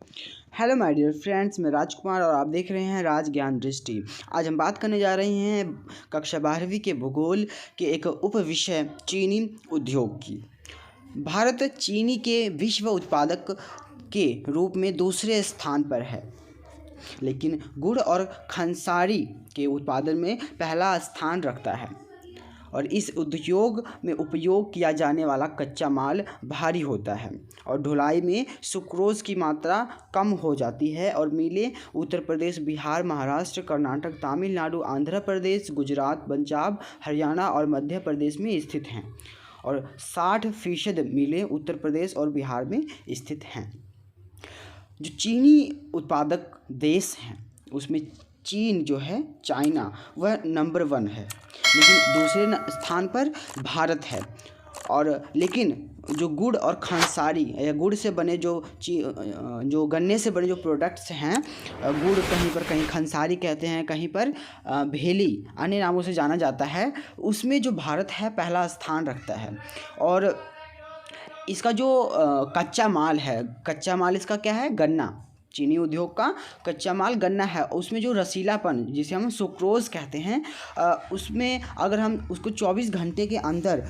Hello my dear friends, मैं राजकुमार और आप देख रहे हैं राज ज्ञान दृष्टि। आज हम बात करने जा रहे हैं कक्षा 12वीं के भूगोल के एक उप विषय चीनी उद्योग की। भारत चीनी के विश्व उत्पादक के रूप में दूसरे स्थान पर है, लेकिन गुड़ और खंसारी के उत्पादन में पहला स्थान रखता है। और इस उद्योग में उपयोग किया जाने वाला कच्चा माल भारी होता है और ढुलाई में सुक्रोज की मात्रा कम हो जाती है। और मिलें उत्तर प्रदेश, बिहार, महाराष्ट्र, कर्नाटक, तमिलनाडु, आंध्र प्रदेश, गुजरात, पंजाब, हरियाणा और मध्य प्रदेश में स्थित हैं। और 60% मिलें उत्तर प्रदेश और बिहार में स्थित हैं। जो चीनी उत्पादक देश हैं उसमें चीन जो है, चाइना, वह नंबर 1 है, लेकिन दूसरे स्थान पर भारत है। और लेकिन जो गुड़ और खंसारी या गुड़ से बने जो गन्ने से बने जो प्रोडक्ट्स हैं, गुड़ कहीं पर कहीं खंसारी कहते हैं, कहीं पर भेली अन्य नामों से जाना जाता है, उसमें जो भारत है पहला स्थान रखता है। और इसका जो कच्चा माल है, कच्चा माल इसका क्या है? गन्ना। चीनी उद्योग का कच्चा माल गन्ना है। उसमें जो रसीलापन, जिसे हम सुक्रोज कहते हैं, उसमें अगर हम उसको 24 घंटे के अंदर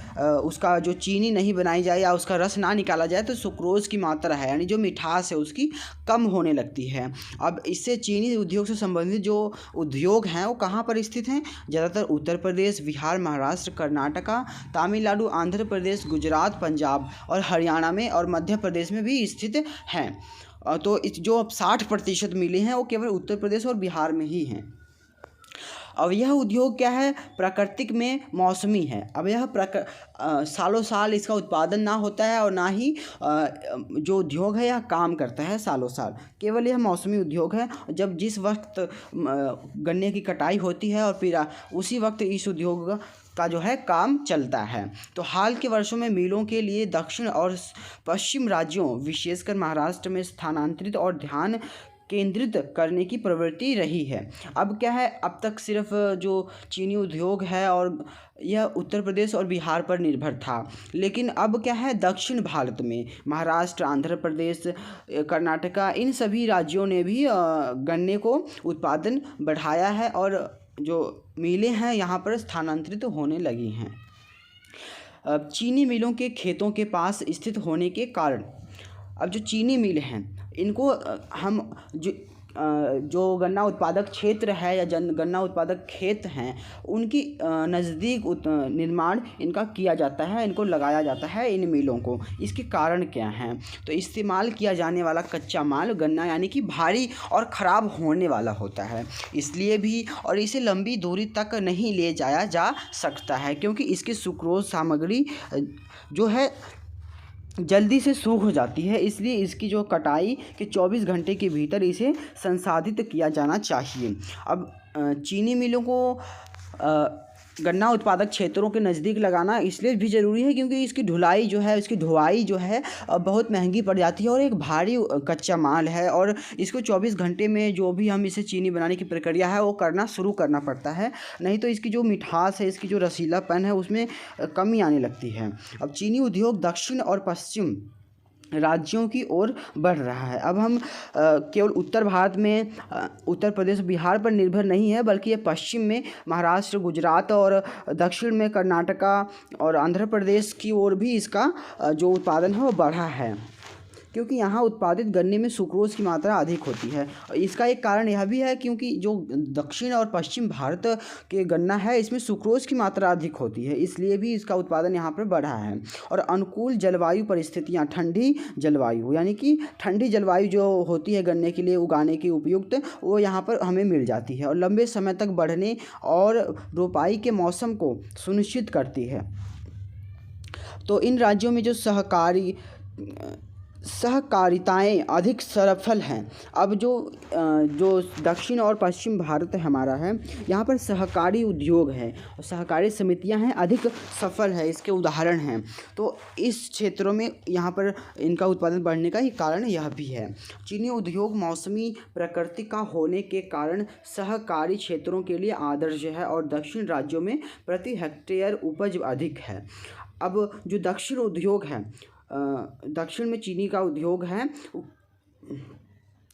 उसका जो चीनी नहीं बनाई जाए या उसका रस ना निकाला जाए तो सुक्रोज की मात्रा है, यानी जो मिठास है उसकी कम होने लगती है। अब इससे चीनी उद्योग से संबंधित जो उद्योग हैं वो कहाँ पर स्थित हैं? ज़्यादातर उत्तर प्रदेश, बिहार, महाराष्ट्र, कर्नाटका, तमिलनाडु, आंध्र प्रदेश, गुजरात, पंजाब और हरियाणा में और मध्य प्रदेश में भी स्थित हैं। तो इस जो 60% मिले हैं वो केवल उत्तर प्रदेश और बिहार में ही हैं। अब यह उद्योग क्या है? प्राकृतिक में मौसमी है। अब यह सालों साल इसका उत्पादन ना होता है और ना ही जो उद्योग है यह काम करता है सालों साल। केवल यह मौसमी उद्योग है। जब जिस वक्त गन्ने की कटाई होती है और फिर उसी वक्त इस उद्योग का जो है काम चलता है। तो हाल के वर्षों में मिलों के लिए दक्षिण और पश्चिम राज्यों, विशेषकर महाराष्ट्र में स्थानांतरित और ध्यान केंद्रित करने की प्रवृत्ति रही है। अब क्या है, अब तक सिर्फ जो चीनी उद्योग है और यह उत्तर प्रदेश और बिहार पर निर्भर था, लेकिन अब क्या है, दक्षिण भारत में महाराष्ट्र, आंध्र प्रदेश, कर्नाटका, इन सभी राज्यों ने भी गन्ने को उत्पादन बढ़ाया है और जो मिलें हैं यहाँ पर स्थानांतरित होने लगी हैं। चीनी मिलों के खेतों के पास स्थित होने के कारण अब जो चीनी मिल हैं इनको हम जो गन्ना उत्पादक क्षेत्र है या गन्ना उत्पादक खेत हैं उनकी नज़दीक निर्माण इनका किया जाता है, इनको लगाया जाता है इन मिलों को। इसके कारण क्या हैं? तो इस्तेमाल किया जाने वाला कच्चा माल गन्ना यानी कि भारी और ख़राब होने वाला होता है, इसलिए भी और इसे लंबी दूरी तक नहीं ले जाया जा सकता है, क्योंकि इसकी सुक्रोज सामग्री जो है जल्दी से सूख जाती है। इसलिए इसकी जो कटाई के 24 घंटे के भीतर इसे संसाधित किया जाना चाहिए। अब चीनी मिलों को गन्ना उत्पादक क्षेत्रों के नज़दीक लगाना इसलिए भी ज़रूरी है क्योंकि इसकी ढुलाई जो है, इसकी ढुआई जो है बहुत महंगी पड़ जाती है और एक भारी कच्चा माल है और इसको 24 घंटे में जो भी हम इसे चीनी बनाने की प्रक्रिया है वो शुरू करना पड़ता है, नहीं तो इसकी जो मिठास है, इसकी जो रसीलापन है उसमें कमी आने लगती है। अब चीनी उद्योग दक्षिण और पश्चिम राज्यों की ओर बढ़ रहा है। अब हम केवल उत्तर भारत में उत्तर प्रदेश, बिहार पर निर्भर नहीं है, बल्कि ये पश्चिम में महाराष्ट्र, गुजरात और दक्षिण में कर्नाटका और आंध्र प्रदेश की ओर भी इसका जो उत्पादन है वो बढ़ा है, क्योंकि यहाँ उत्पादित गन्ने में सुक्रोज की मात्रा अधिक होती है। इसका एक कारण यह भी है क्योंकि जो दक्षिण और पश्चिम भारत के गन्ना है इसमें सुक्रोज की मात्रा अधिक होती है, इसलिए भी इसका उत्पादन यहाँ पर बढ़ा है। और अनुकूल जलवायु परिस्थितियाँ, ठंडी जलवायु यानी कि ठंडी जलवायु जो होती है गन्ने के लिए उगाने की उपयुक्त, वो यहाँ पर हमें मिल जाती है और लंबे समय तक बढ़ने और रोपाई के मौसम को सुनिश्चित करती है। तो इन राज्यों में जो सहकारिताएँ अधिक सफल हैं। अब जो दक्षिण और पश्चिम भारत हमारा है, यहाँ पर सहकारी उद्योग है और सहकारी समितियाँ हैं, अधिक सफल है, इसके उदाहरण हैं। तो इस क्षेत्रों में यहाँ पर इनका उत्पादन बढ़ने का ही कारण यह भी है। चीनी उद्योग मौसमी प्रकृति का होने के कारण सहकारी क्षेत्रों के लिए आदर्श है और दक्षिण राज्यों में प्रति हेक्टेयर उपज अधिक है। अब जो दक्षिण उद्योग है, दक्षिण में चीनी का उद्योग है,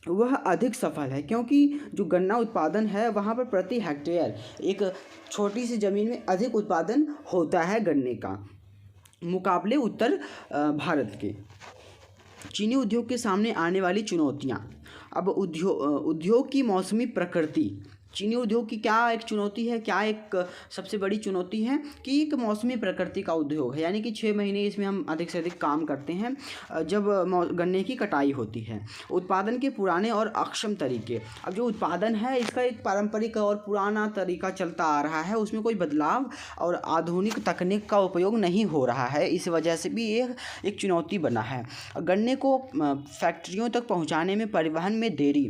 वह अधिक सफल है, क्योंकि जो गन्ना उत्पादन है वहाँ पर प्रति हेक्टेयर एक छोटी सी ज़मीन में अधिक उत्पादन होता है गन्ने का, मुकाबले उत्तर भारत के। चीनी उद्योग के सामने आने वाली चुनौतियाँ। अब उद्योग की मौसमी प्रकृति। चीनी उद्योग की क्या एक चुनौती है, क्या एक सबसे बड़ी चुनौती है कि एक मौसमी प्रकृति का उद्योग है, यानी कि 6 महीने इसमें हम अधिक से अधिक काम करते हैं जब गन्ने की कटाई होती है। उत्पादन के पुराने और अक्षम तरीके। अब जो उत्पादन है इसका एक पारंपरिक और पुराना तरीका चलता आ रहा है, उसमें कोई बदलाव और आधुनिक तकनीक का उपयोग नहीं हो रहा है, इस वजह से भी ये एक चुनौती बना है। गन्ने को फैक्ट्रियों तक पहुंचाने में, परिवहन में देरी।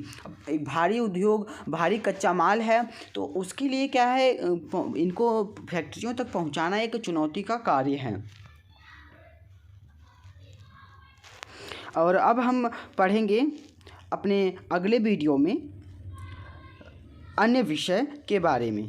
एक भारी उद्योग, भारी कच्चा माल है, तो उसके लिए क्या है, इनको फैक्ट्रियों तक पहुंचाना एक चुनौती का कार्य है। और अब हम पढ़ेंगे अपने अगले वीडियो में अन्य विषय के बारे में।